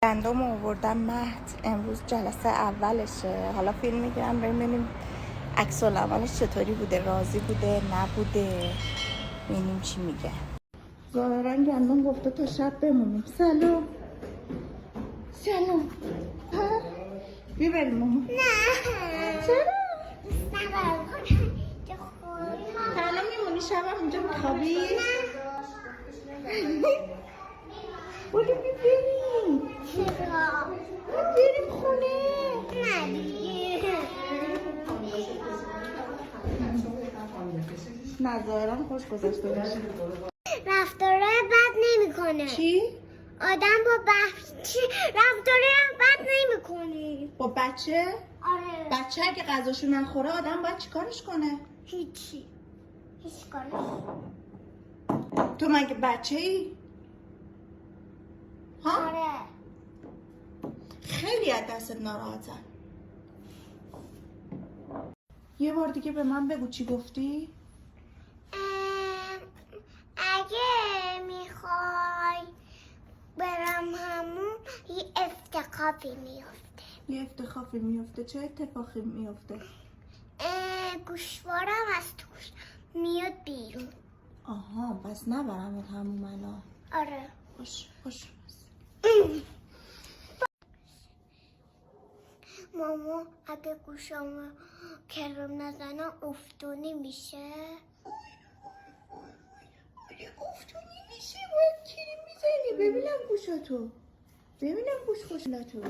گندم آوردم مهد. امروز جلسه اولشه. حالا فیلم میگیرم ببینیم عکس العملش چطوری بوده، راضی بوده نبوده، ببینیم چی میگه. ظاهرا گندم گفته تا شب بمونیم. سلام ها بیبریم ماما. نه چرا؟ نه میمونی شبم اینجا میخوابی؟ بودو بریم بریم خونه. نه ظاهرا خوش گذاشته باشه. رفتارای بد نمیکنه. چی؟ آدم با بچه رفتارای بد نمیکنه. با بچه؟ آره. بچه اگه غذاشو نخوره آدم باید چیکارش کنه؟ هیچی. هیچ کارش. تو مگه بچه ای؟ ها؟ آره. خیلی از دستت ناراحتم. یه بار دیگه به من بگو چی گفتی؟ اگه میخوای برم همون یه افتخافی میفته. یه افتخافی میفته. چه اتفاقی میفته؟ گوشوارم از توش میاد بیرون. آها پس نبرمت همون الان. آره. خوش ماما اگه گوشامو کرم نزنم افتونی میشه. اگه افتونی میشه باید کریم میزنی. ببینم گوشاتو، ببینم گوش خوشلاتو.